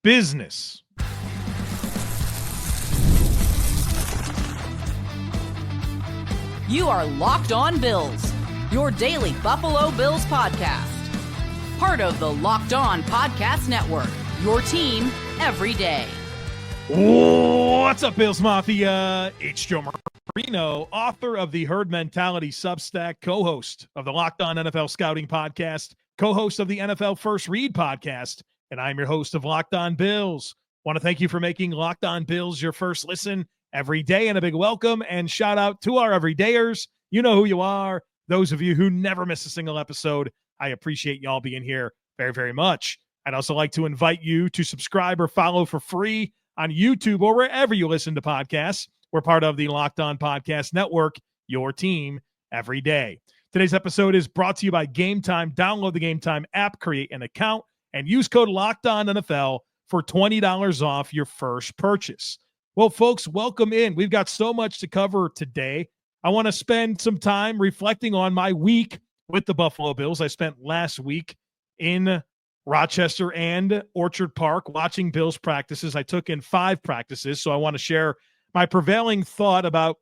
business. You are Locked On Bills, your daily Buffalo Bills podcast. Part of the Locked On Podcast Network, your team every day. What's up, Bills Mafia? It's Joe Marino, author of the Herd Mentality Substack, co-host of the Locked On NFL Scouting Podcast, co-host of the NFL First Read Podcast, and I'm your host of Locked On Bills. Want to thank you for making Locked On Bills your first listen every day, and a big welcome and shout out to our everydayers. You know who you are. Those of you who never miss a single episode, I appreciate y'all being here very, very much. I'd also like to invite you to subscribe or follow for free on YouTube or wherever you listen to podcasts. We're part of the Locked On Podcast Network, your team every day. Today's episode is brought to you by Game Time. Download the Game Time app, create an account, and use code LOCKEDONNFL for $20 off your first purchase. Well, folks, welcome in. We've got so much to cover today. I want to spend some time reflecting on my week with the Buffalo Bills. I spent last week in Rochester and Orchard Park watching Bills practices. I took in 5 practices, so I want to share my prevailing thought about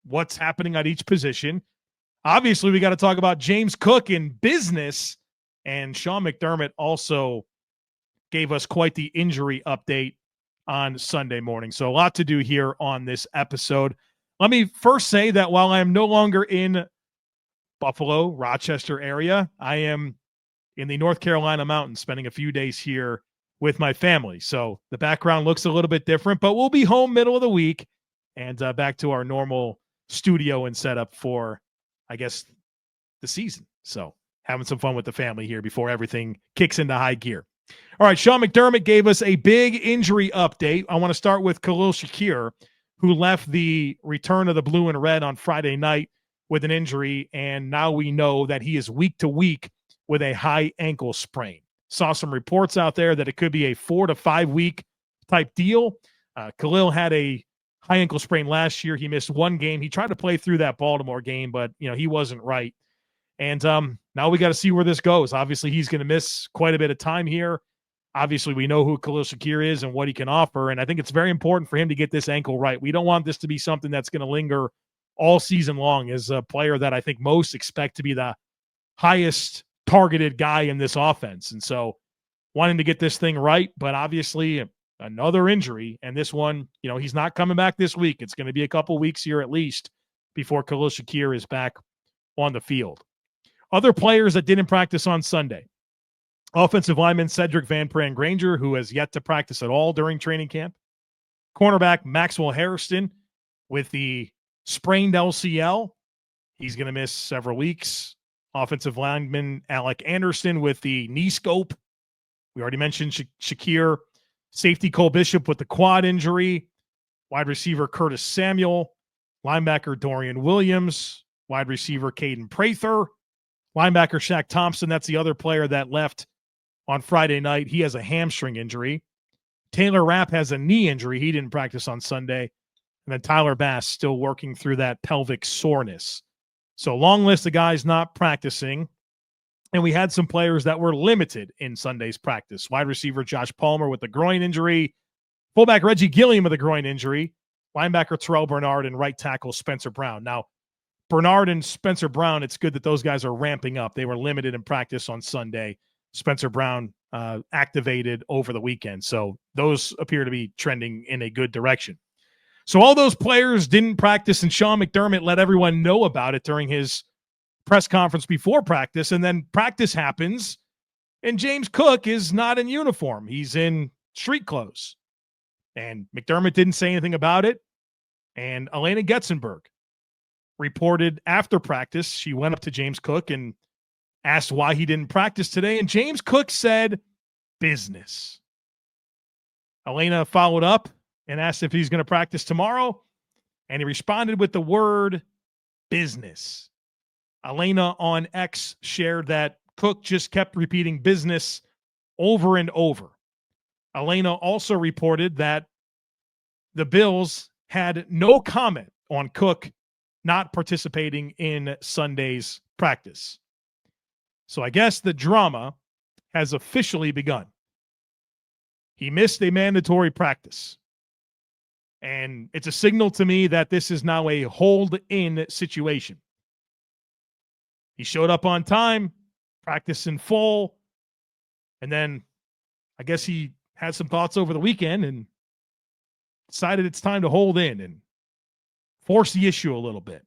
what's happening at each position. Obviously, we got to talk about James Cook in business, and Sean McDermott also gave us quite the injury update on Sunday morning. So a lot to do here on this episode. Let me first say that while I am no longer in Buffalo, Rochester area, I am in the North Carolina mountains, spending a few days here with my family. So the background looks a little bit different, but we'll be home middle of the week and back to our normal studio and setup for, I guess, the season. So having some fun with the family here before everything kicks into high gear. All right, Sean McDermott gave us a big injury update. I want to start with Khalil Shakir, who left the return of the blue and red on Friday night with an injury, and now we know that he is week to week with a high ankle sprain. Saw some reports out there that it could be a 4 to 5 week type deal. Khalil had a high ankle sprain last year. He missed one game. He tried to play through that Baltimore game, but he wasn't right. And now we got to see where this goes. Obviously, he's going to miss quite a bit of time here. Obviously, we know who Khalil Shakir is and what he can offer, and I think it's very important for him to get this ankle right. We don't want this to be something that's going to linger all season long. As a player that I think most expect to be the highest targeted guy in this offense. And so wanting to get this thing right, but obviously another injury, and this one, he's not coming back this week. It's going to be a couple weeks here at least before Khalil Shakir is back on the field. Other players that didn't practice on Sunday. Offensive lineman Cedric Van Pran Granger, who has yet to practice at all during training camp. Cornerback Maxwell Hairston with the sprained LCL. He's going to miss several weeks. Offensive lineman Alec Anderson with the knee scope. We already mentioned Shakir. Safety Cole Bishop with the quad injury. Wide receiver Curtis Samuel. Linebacker Dorian Williams. Wide receiver Caden Prather. Linebacker Shaq Thompson, that's the other player that left on Friday night. He has a hamstring injury. Taylor Rapp has a knee injury. He didn't practice on Sunday. And then Tyler Bass still working through that pelvic soreness. So long list of guys not practicing. And we had some players that were limited in Sunday's practice. Wide receiver Josh Palmer with the groin injury. Fullback Reggie Gilliam with a groin injury. Linebacker Terrell Bernard and right tackle Spencer Brown. Now, Bernard and Spencer Brown, it's good that those guys are ramping up. They were limited in practice on Sunday. Spencer Brown activated over the weekend. So those appear to be trending in a good direction. So all those players didn't practice, and Sean McDermott let everyone know about it during his press conference before practice. And then practice happens, and James Cook is not in uniform. He's in street clothes. And McDermott didn't say anything about it. And Elena Getzenberg reported after practice, she went up to James Cook and asked why he didn't practice today. And James Cook said, business. Elena followed up and asked if he's going to practice tomorrow. And he responded with the word business. Elena on X shared that Cook just kept repeating business over and over. Elena also reported that the Bills had no comment on Cook not participating in Sunday's practice. So I guess the drama has officially begun. He missed a mandatory practice. And it's a signal to me that this is now a hold-in situation. He showed up on time, practiced in full, and then I guess he had some thoughts over the weekend and decided it's time to hold in and force the issue a little bit.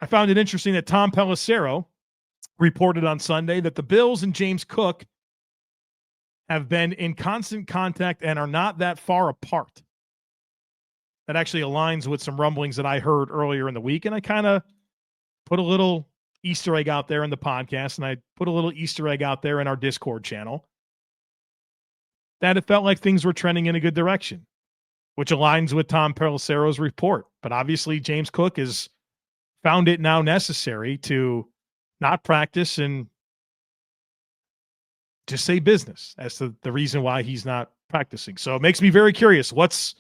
I found it interesting that Tom Pelissero reported on Sunday that the Bills and James Cook have been in constant contact and are not that far apart. That actually aligns with some rumblings that I heard earlier in the week, and I kind of put a little Easter egg out there in the podcast, and I put a little Easter egg out there in our Discord channel, that it felt like things were trending in a good direction, which aligns with Tom Pelissero's report. But obviously, James Cook has found it now necessary to not practice and just say business as to the reason why he's not practicing. So it makes me very curious. What's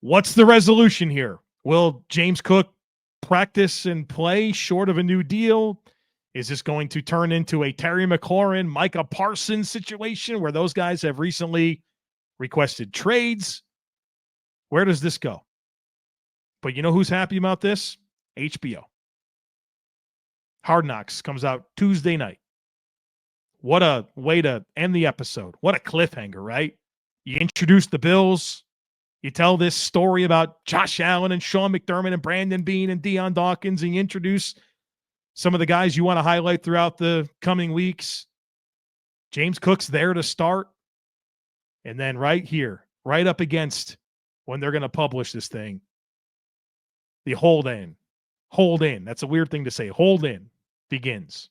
the resolution here? Will James Cook practice and play short of a new deal? Is this going to turn into a Terry McLaurin, Micah Parsons situation where those guys have recently requested trades? Where does this go? But you know who's happy about this? HBO. Hard Knocks comes out Tuesday night. What a way to end the episode. What a cliffhanger, right? You introduce the Bills. You tell this story about Josh Allen and Sean McDermott and Brandon Beane and Deion Dawkins, and you introduce some of the guys you want to highlight throughout the coming weeks. James Cook's there to start. And then right here, right up against when they're going to publish this thing, the hold in. That's a weird thing to say. Hold in begins.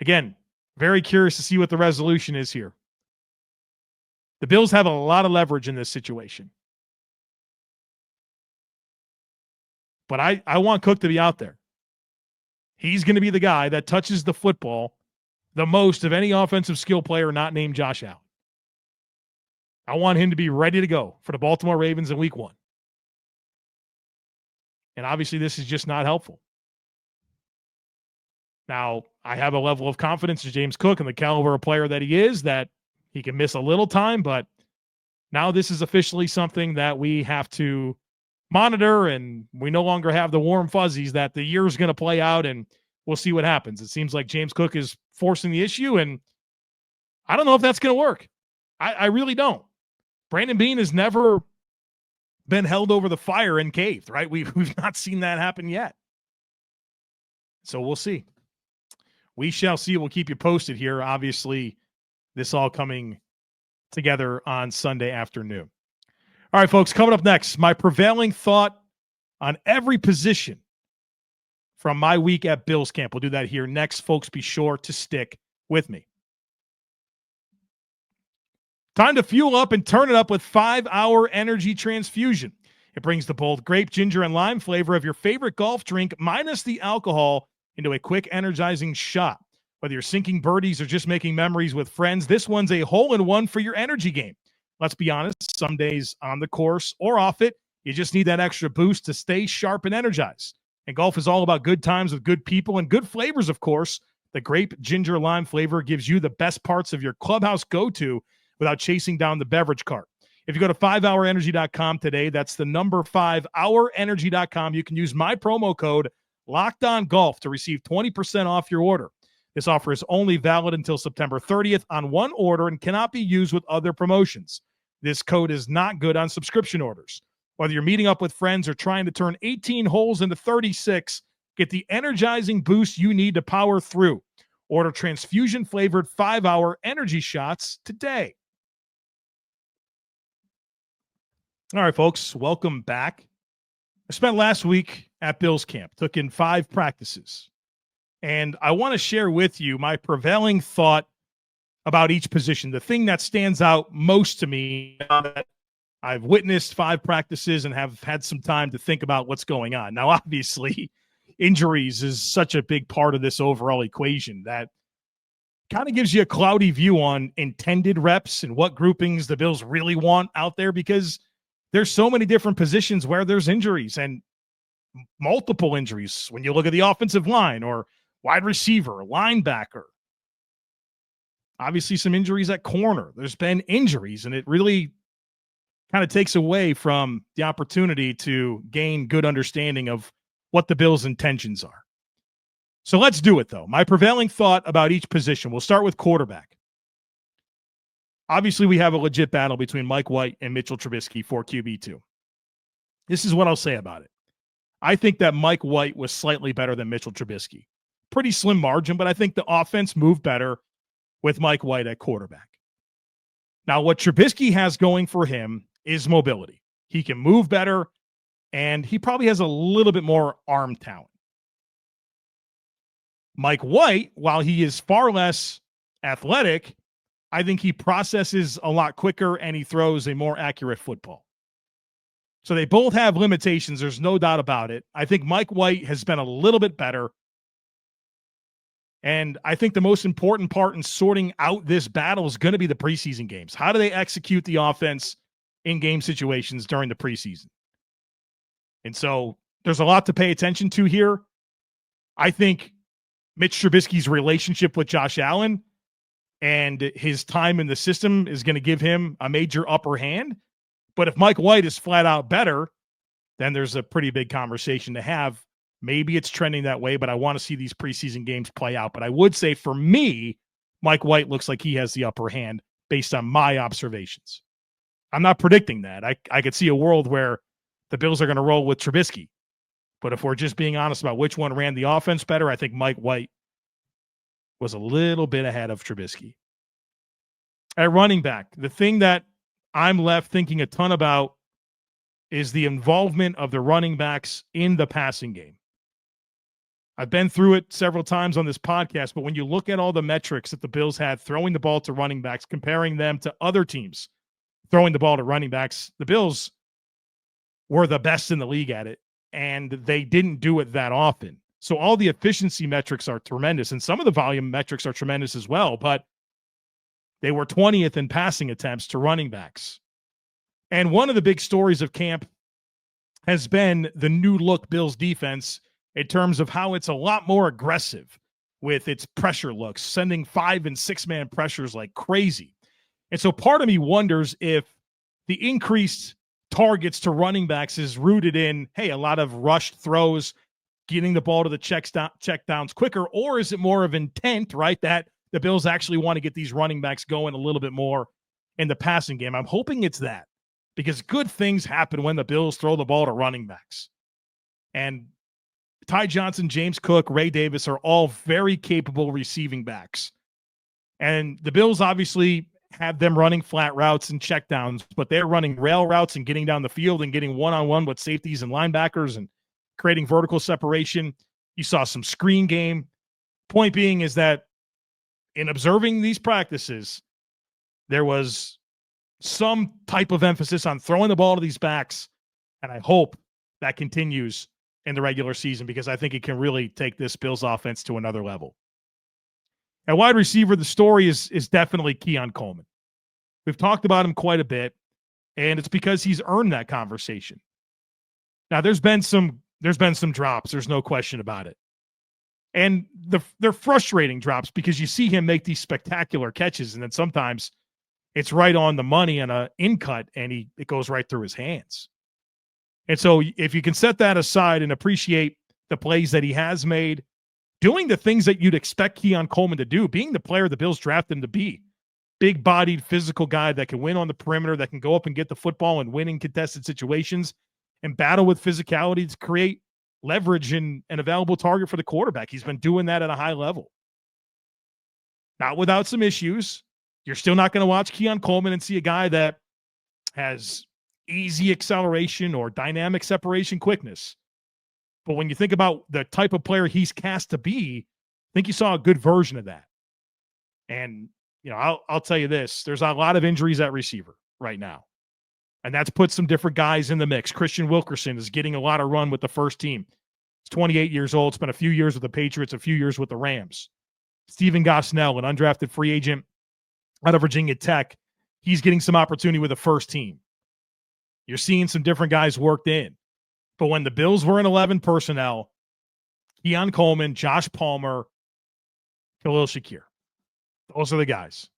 Again, very curious to see what the resolution is here. The Bills have a lot of leverage in this situation. But I want Cook to be out there. He's going to be the guy that touches the football the most of any offensive skill player not named Josh Allen. I want him to be ready to go for the Baltimore Ravens in week 1. And obviously this is just not helpful. Now, I have a level of confidence in James Cook and the caliber of player that he is, that he can miss a little time, but now this is officially something that we have to monitor, and we no longer have the warm fuzzies that the year's going to play out, and we'll see what happens. It seems like James Cook is forcing the issue, and I don't know if that's going to work. I really don't. Brandon Beane has never been held over the fire and caved, right? We've not seen that happen yet. So we'll see. We shall see. We'll keep you posted here. Obviously, this all coming together on Sunday afternoon. All right, folks, coming up next, my prevailing thought on every position from my week at Bills camp. We'll do that here next, folks. Be sure to stick with me. Time to fuel up and turn it up with 5-Hour Energy Transfusion. It brings the bold grape, ginger, and lime flavor of your favorite golf drink minus the alcohol into a quick, energizing shot. Whether you're sinking birdies or just making memories with friends, this one's a hole-in-one for your energy game. Let's be honest, some days on the course or off it, you just need that extra boost to stay sharp and energized. And golf is all about good times with good people and good flavors, of course. The grape, ginger, lime flavor gives you the best parts of your clubhouse go-to without chasing down the beverage cart. If you go to 5hourenergy.com today, that's the number 5hourenergy.com. You can use my promo code LOCKEDONGOLF to receive 20% off your order. This offer is only valid until September 30th on one order and cannot be used with other promotions. This code is not good on subscription orders. Whether you're meeting up with friends or trying to turn 18 holes into 36, get the energizing boost you need to power through. Order transfusion-flavored 5-Hour Energy shots today. All right, folks, welcome back. I spent last week at Bills camp, took in 5 practices. And I want to share with you my prevailing thought about each position. The thing that stands out most to me now that I've witnessed 5 practices and have had some time to think about what's going on. Now, obviously, injuries is such a big part of this overall equation that kind of gives you a cloudy view on intended reps and what groupings the Bills really want out there, because there's so many different positions where there's injuries and multiple injuries. When you look at the offensive line or wide receiver, linebacker, Obviously, some injuries at corner. There's been injuries, and it really kind of takes away from the opportunity to gain good understanding of what the Bills' intentions are. So let's do it, though. My prevailing thought about each position. We'll start with quarterback. Obviously, we have a legit battle between Mike White and Mitchell Trubisky for QB2. This is what I'll say about it. I think that Mike White was slightly better than Mitchell Trubisky. Pretty slim margin, but I think the offense moved better with Mike White at quarterback. Now, what Trubisky has going for him is mobility. He can move better, and he probably has a little bit more arm talent. Mike White, while he is far less athletic, I think he processes a lot quicker and he throws a more accurate football. So they both have limitations. There's no doubt about it. I think Mike White has been a little bit better. And I think the most important part in sorting out this battle is going to be the preseason games. How do they execute the offense in game situations during the preseason? And so there's a lot to pay attention to here. I think Mitch Trubisky's relationship with Josh Allen and his time in the system is going to give him a major upper hand. But if Mike White is flat out better, then there's a pretty big conversation to have. Maybe it's trending that way, but I want to see these preseason games play out. But I would say for me, Mike White looks like he has the upper hand based on my observations. I'm not predicting that. I could see a world where the Bills are going to roll with Trubisky. But if we're just being honest about which one ran the offense better, I think Mike White was a little bit ahead of Trubisky. At running back, the thing that I'm left thinking a ton about is the involvement of the running backs in the passing game. I've been through it several times on this podcast, but when you look at all the metrics that the Bills had throwing the ball to running backs, comparing them to other teams throwing the ball to running backs, the Bills were the best in the league at it, and they didn't do it that often. So all the efficiency metrics are tremendous, and some of the volume metrics are tremendous as well, but they were 20th in passing attempts to running backs. And one of the big stories of camp has been the new look Bills defense in terms of how it's a lot more aggressive with its pressure looks, sending 5- and 6-man pressures like crazy. And so part of me wonders if the increased targets to running backs is rooted in, hey, a lot of rushed throws, getting the ball to the check downs quicker, or is it more of intent, right, that the Bills actually want to get these running backs going a little bit more in the passing game? I'm hoping it's that, because good things happen when the Bills throw the ball to running backs. And Ty Johnson, James Cook, Ray Davis are all very capable receiving backs. And the Bills obviously have them running flat routes and checkdowns, but they're running rail routes and getting down the field and getting one-on-one with safeties and linebackers and creating vertical separation. You saw some screen game. Point being is that in observing these practices, there was some type of emphasis on throwing the ball to these backs, and I hope that continues in the regular season, because I think it can really take this Bills offense to another level. At wide receiver, the story is definitely Keon Coleman. We've talked about him quite a bit, and it's because he's earned that conversation. Now, there's been some drops. There's no question about it. And they're frustrating drops because you see him make these spectacular catches, and then sometimes it's right on the money on an in cut, and it goes right through his hands. And so if you can set that aside and appreciate the plays that he has made, doing the things that you'd expect Keon Coleman to do, being the player the Bills drafted him to be, big-bodied, physical guy that can win on the perimeter, that can go up and get the football and win in contested situations and battle with physicality to create leverage and an available target for the quarterback. He's been doing that at a high level. Not without some issues. You're still not going to watch Keon Coleman and see a guy that has easy acceleration or dynamic separation quickness. But when you think about the type of player he's cast to be, I think you saw a good version of that. And, you know, I'll tell you this, there's a lot of injuries at receiver right now. And that's put some different guys in the mix. Christian Wilkerson is getting a lot of run with the first team. He's 28 years old, spent a few years with the Patriots, a few years with the Rams. Stephen Gosnell, an undrafted free agent out of Virginia Tech, he's getting some opportunity with the first team. You're seeing some different guys worked in. But when the Bills were in 11 personnel, Keon Coleman, Josh Palmer, Khalil Shakir. Those are the guys.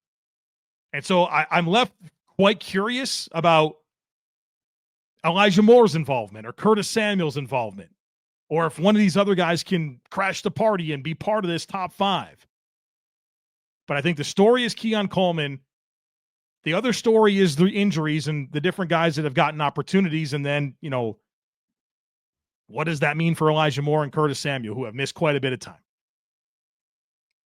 And so I'm left quite curious about Elijah Moore's involvement or Curtis Samuel's involvement, or if one of these other guys can crash the party and be part of this top 5. But I think the story is Keon Coleman. The other story is the injuries and the different guys that have gotten opportunities. And then, what does that mean for Elijah Moore and Curtis Samuel, who have missed quite a bit of time?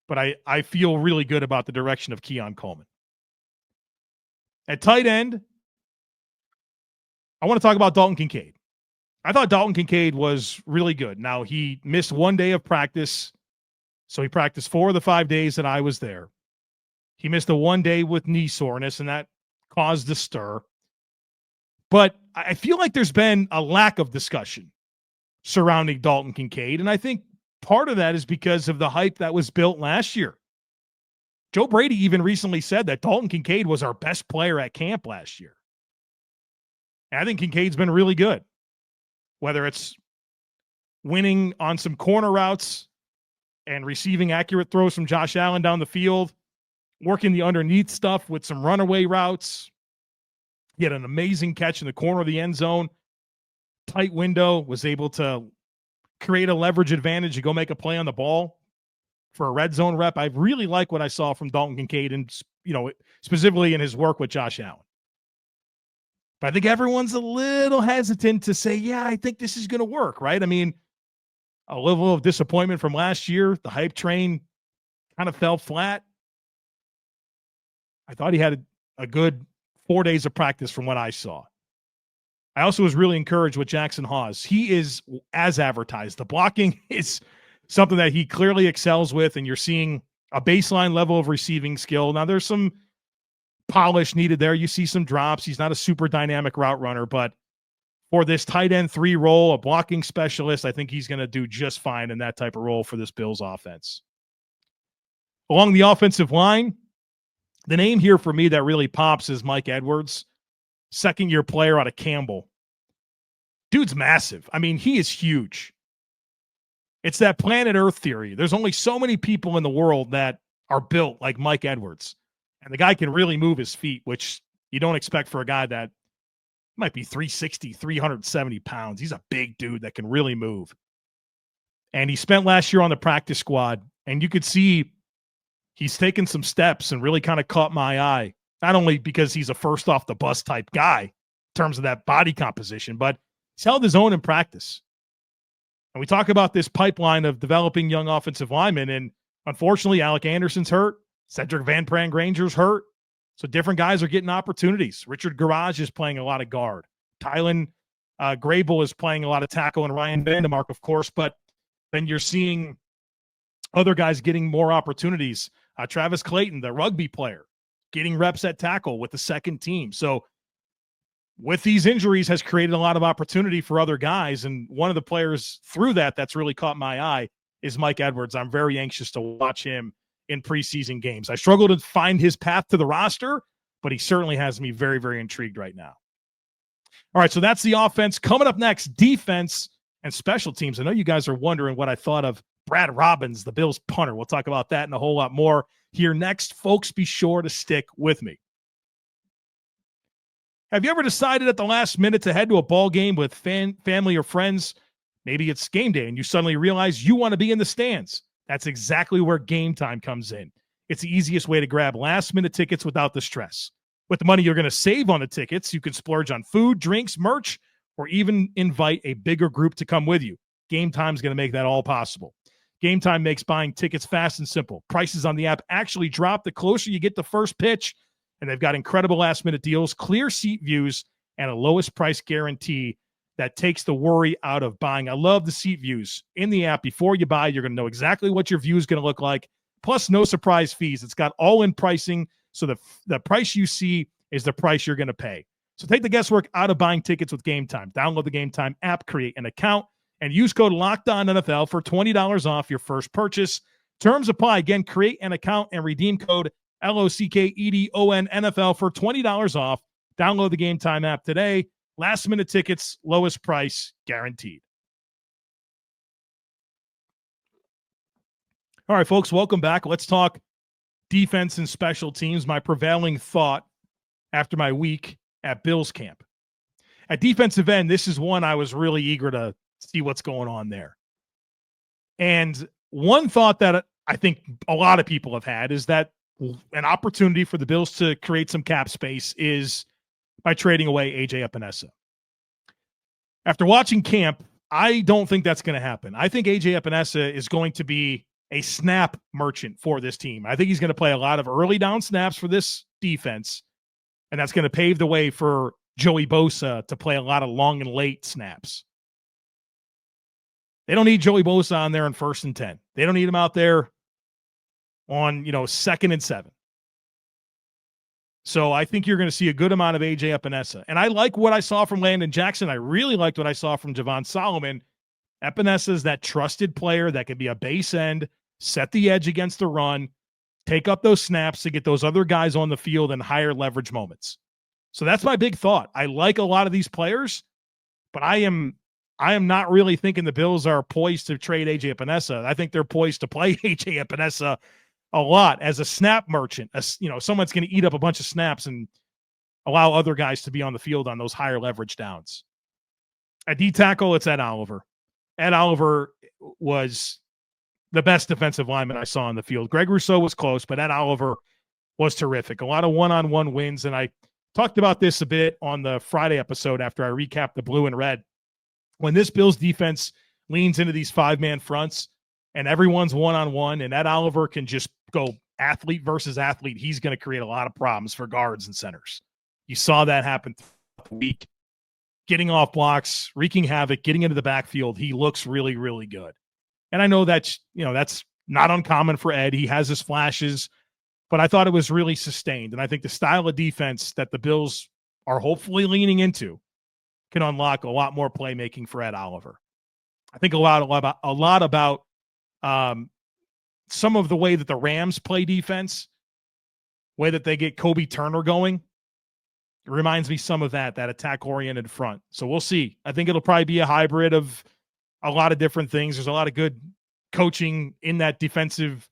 But I feel really good about the direction of Keon Coleman. At tight end, I want to talk about Dalton Kincaid. I thought Dalton Kincaid was really good. Now, he missed 1 day of practice, so he practiced 4 of the 5 days that I was there. He missed the 1 day with knee soreness, and that caused a stir. But I feel like there's been a lack of discussion surrounding Dalton Kincaid, and I think part of that is because of the hype that was built last year. Joe Brady even recently said that Dalton Kincaid was our best player at camp last year. And I think Kincaid's been really good, whether it's winning on some corner routes and receiving accurate throws from Josh Allen down the field, working the underneath stuff with some runaway routes. He had an amazing catch in the corner of the end zone. Tight window, was able to create a leverage advantage and go make a play on the ball for a red zone rep. I really like what I saw from Dalton Kincaid and, specifically in his work with Josh Allen. But I think everyone's a little hesitant to say, yeah, I think this is going to work, right? I mean, a level of disappointment from last year. The hype train kind of fell flat. I thought he had a good 4 days of practice from what I saw. I also was really encouraged with Jackson Hawes. He is as advertised. The blocking is something that he clearly excels with, and you're seeing a baseline level of receiving skill. Now, there's some polish needed there. You see some drops. He's not a super dynamic route runner, but for this tight end 3 role, a blocking specialist, I think he's going to do just fine in that type of role for this Bills offense. Along the offensive line, the name here for me that really pops is Mike Edwards, second-year player out of Campbell. Dude's massive. I mean, he is huge. It's that planet Earth theory. There's only so many people in the world that are built like Mike Edwards. And the guy can really move his feet, which you don't expect for a guy that might be 360, 370 pounds. He's a big dude that can really move. And he spent last year on the practice squad, and you could see he's taken some steps and really kind of caught my eye, not only because he's a first off the bus type guy in terms of that body composition, but he's held his own in practice. And we talk about this pipeline of developing young offensive linemen, and unfortunately, Alec Anderson's hurt. Cedric Van Pran-Granger's hurt. So different guys are getting opportunities. Richard Garage is playing a lot of guard. Tylen Grable is playing a lot of tackle, and Ryan Vandemark, of course. But then you're seeing other guys getting more opportunities. Travis Clayton, the rugby player, getting reps at tackle with the second team. So with these injuries has created a lot of opportunity for other guys. And one of the players through that's really caught my eye is Mike Edwards. I'm very anxious to watch him in preseason games. I struggle to find his path to the roster, but he certainly has me very, very intrigued right now. All right, so that's the offense. Coming up next, defense and special teams. I know you guys are wondering what I thought of Brad Robbins, the Bills punter. We'll talk about that and a whole lot more here next. Folks, be sure to stick with me. Have you ever decided at the last minute to head to a ball game with family or friends? Maybe it's game day and you suddenly realize you want to be in the stands. That's exactly where Game Time comes in. It's the easiest way to grab last-minute tickets without the stress. With the money you're going to save on the tickets, you can splurge on food, drinks, merch, or even invite a bigger group to come with you. Game Time is going to make that all possible. Game Time makes buying tickets fast and simple. Prices on the app actually drop the closer you get to first pitch, and they've got incredible last-minute deals, clear seat views, and a lowest price guarantee that takes the worry out of buying. I love the seat views in the app. Before you buy, you're going to know exactly what your view is going to look like, plus no surprise fees. It's got all-in pricing, so the price you see is the price you're going to pay. So take the guesswork out of buying tickets with Game Time. Download the Game Time app, create an account, and use code LOCKEDONNFL for $20 off your first purchase. Terms apply. Again, create an account and redeem code LOCKEDONNFL for $20 off. Download the Game Time app today. Last-minute tickets, lowest price, guaranteed. All right, folks, welcome back. Let's talk defense and special teams, my prevailing thought after my week at Bills camp. At defensive end, this is one I was really eager to see what's going on there. And one thought that I think a lot of people have had is that an opportunity for the Bills to create some cap space is by trading away A.J. Epinesa. After watching camp, I don't think that's going to happen. I think A.J. Epinesa is going to be a snap merchant for this team. I think he's going to play a lot of early down snaps for this defense, and that's going to pave the way for Joey Bosa to play a lot of long and late snaps. They don't need Joey Bosa on there in 1st and 10. They don't need him out there on, 2nd and 7. So I think you're going to see a good amount of A.J. Epinesa. And I like what I saw from Landon Jackson. I really liked what I saw from Javon Solomon. Epinesa is that trusted player that can be a base end, set the edge against the run, take up those snaps to get those other guys on the field in higher leverage moments. So that's my big thought. I like a lot of these players, but I am not really thinking the Bills are poised to trade A.J. Epinesa. I think they're poised to play A.J. Epinesa a lot as a snap merchant. Someone's going to eat up a bunch of snaps and allow other guys to be on the field on those higher leverage downs. At D tackle, it's Ed Oliver. Ed Oliver was the best defensive lineman I saw on the field. Greg Rousseau was close, but Ed Oliver was terrific. A lot of one-on-one wins, and I talked about this a bit on the Friday episode after I recapped the blue and red. When this Bills defense leans into these 5-man fronts and everyone's one-on-one and Ed Oliver can just go athlete versus athlete, he's going to create a lot of problems for guards and centers. You saw that happen throughout the week. Getting off blocks, wreaking havoc, getting into the backfield, he looks really, really good. And I know that's not uncommon for Ed. He has his flashes, but I thought it was really sustained. And I think the style of defense that the Bills are hopefully leaning into can unlock a lot more playmaking for Ed Oliver. I think a lot about some of the way that the Rams play defense, way that they get Kobe Turner going. It reminds me some of that attack-oriented front. So we'll see. I think it'll probably be a hybrid of a lot of different things. There's a lot of good coaching in that defensive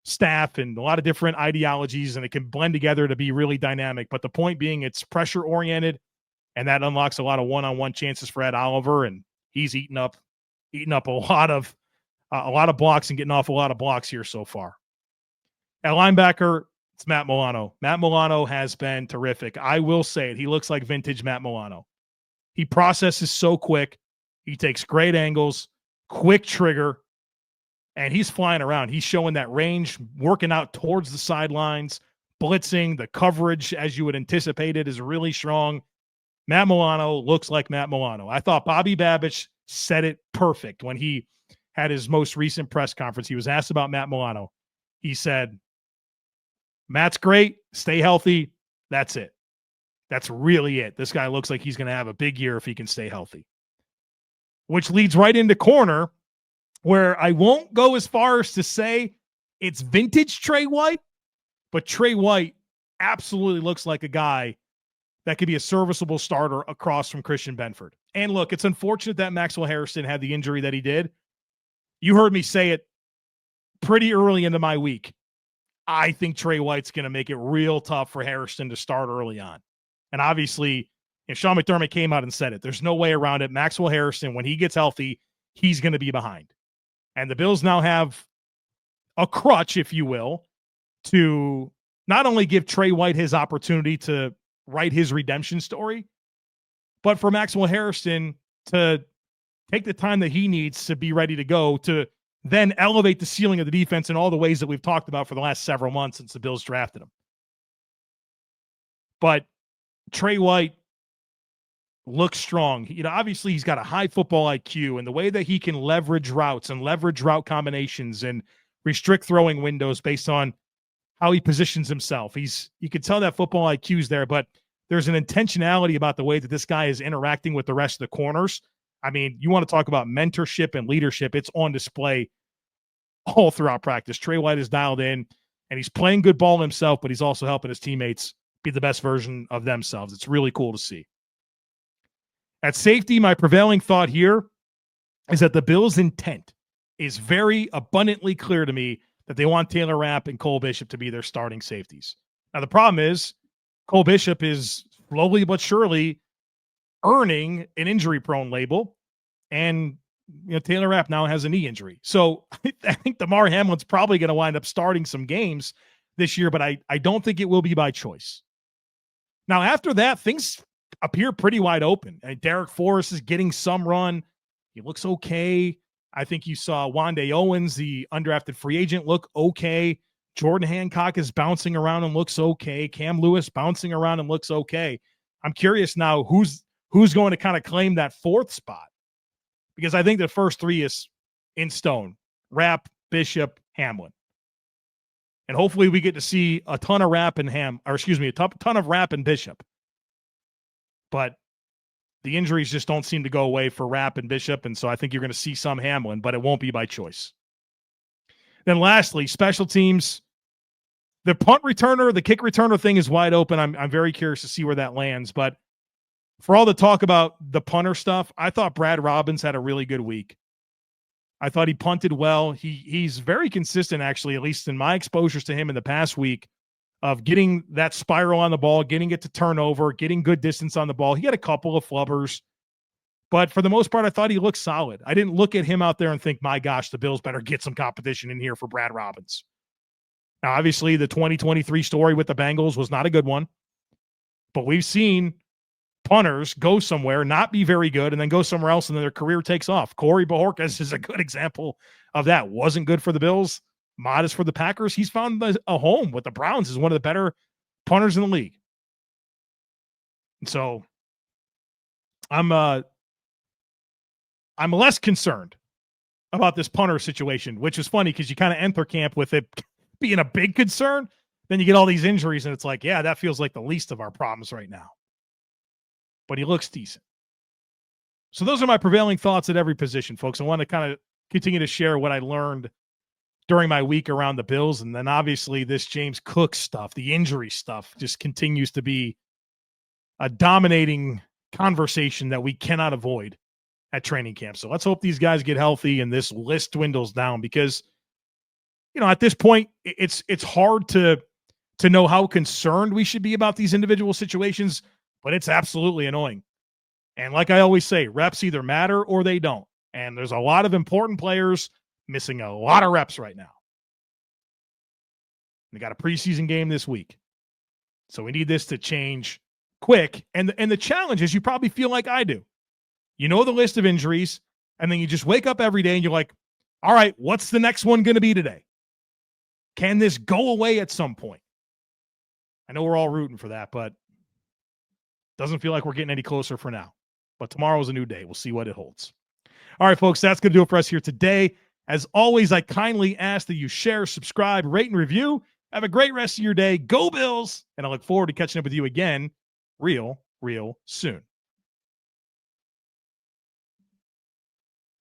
staff and a lot of different ideologies, and it can blend together to be really dynamic. But the point being, it's pressure-oriented, and that unlocks a lot of one-on-one chances for Ed Oliver, and he's eating up a lot of blocks and getting off a lot of blocks here so far. At linebacker, it's Matt Milano. Matt Milano has been terrific. I will say it. He looks like vintage Matt Milano. He processes so quick. He takes great angles, quick trigger, and he's flying around. He's showing that range, working out towards the sidelines, blitzing. The coverage, as you would anticipate it, is really strong. Matt Milano looks like Matt Milano. I thought Bobby Babich said it perfect when he had his most recent press conference. He was asked about Matt Milano. He said, Matt's great. Stay healthy. That's it. That's really it. This guy looks like he's going to have a big year if he can stay healthy. Which leads right into corner, where I won't go as far as to say it's vintage Trey White, but Trey White absolutely looks like a guy that could be a serviceable starter across from Christian Benford. And look, it's unfortunate that Maxwell Harrison had the injury that he did. You heard me say it pretty early into my week. I think Trey White's going to make it real tough for Harrison to start early on. And obviously, Sean McDermott came out and said it. There's no way around it. Maxwell Harrison, when he gets healthy, he's going to be behind. And the Bills now have a crutch, if you will, to not only give Trey White his opportunity to write his redemption story, but for Maxwell Harrison to take the time that he needs to be ready to go to then elevate the ceiling of the defense in all the ways that we've talked about for the last several months since the Bills drafted him. But Trey White looks strong. Obviously he's got a high football IQ, and the way that he can leverage routes and leverage route combinations and restrict throwing windows based on how he positions himself. You can tell that football IQ's there, but there's an intentionality about the way that this guy is interacting with the rest of the corners. I mean, you want to talk about mentorship and leadership. It's on display all throughout practice. Trey White is dialed in, and he's playing good ball himself, but he's also helping his teammates be the best version of themselves. It's really cool to see. At safety, my prevailing thought here is that the Bills' intent is very abundantly clear to me that they want Taylor Rapp and Cole Bishop to be their starting safeties. Now, the problem is Cole Bishop is slowly but surely earning an injury-prone label, and Taylor Rapp now has a knee injury. So I think Damar Hamlin's probably going to wind up starting some games this year, but I don't think it will be by choice. Now, after that, things appear pretty wide open. Derek Forrest is getting some run. He looks okay. I think you saw Wande Owens, the undrafted free agent, look okay. Jordan Hancock is bouncing around and looks okay. Cam Lewis bouncing around and looks okay. I'm curious now who's going to kind of claim that fourth spot, because I think the first three is in stone: Rapp, Bishop, Hamlin. And hopefully we get to see a ton of Rapp and a ton of Rapp and Bishop. But the injuries just don't seem to go away for Rapp and Bishop, and so I think you're going to see some Hamlin, but it won't be by choice. Then lastly, special teams. The punt returner, the kick returner thing is wide open. I'm very curious to see where that lands. But for all the talk about the punter stuff, I thought Brad Robbins had a really good week. I thought he punted well. He's very consistent, actually, at least in my exposures to him in the past week, of getting that spiral on the ball, getting it to turnover, getting good distance on the ball. He had a couple of flubbers, but for the most part, I thought he looked solid. I didn't look at him out there and think, my gosh, the Bills better get some competition in here for Brad Robbins. Now, obviously, the 2023 story with the Bengals was not a good one, but we've seen punters go somewhere, not be very good, and then go somewhere else, and then their career takes off. Corey Bojorquez is a good example of that. Wasn't good for the Bills, modest for the Packers. He's found a home with the Browns as one of the better punters in the league. And so I'm less concerned about this punter situation, which is funny because you kind of enter camp with it being a big concern. Then you get all these injuries, and it's like, yeah, that feels like the least of our problems right now. But he looks decent. So those are my prevailing thoughts at every position, folks. I want to kind of continue to share what I learned during my week around the Bills. And then obviously this James Cook stuff, the injury stuff, just continues to be a dominating conversation that we cannot avoid at training camp. So let's hope these guys get healthy and this list dwindles down, because, at this point, it's hard to know how concerned we should be about these individual situations, but it's absolutely annoying. And like I always say, reps either matter or they don't. And there's a lot of important players missing a lot of reps right now. They got a preseason game this week. So we need this to change quick. And the challenge is, you probably feel like I do. You know the list of injuries, and then you just wake up every day and you're like, all right, what's the next one going to be today? Can this go away at some point? I know we're all rooting for that, but doesn't feel like we're getting any closer for now. But tomorrow's a new day. We'll see what it holds. All right, folks, that's going to do it for us here today. As always, I kindly ask that you share, subscribe, rate, and review. Have a great rest of your day. Go Bills. And I look forward to catching up with you again real soon.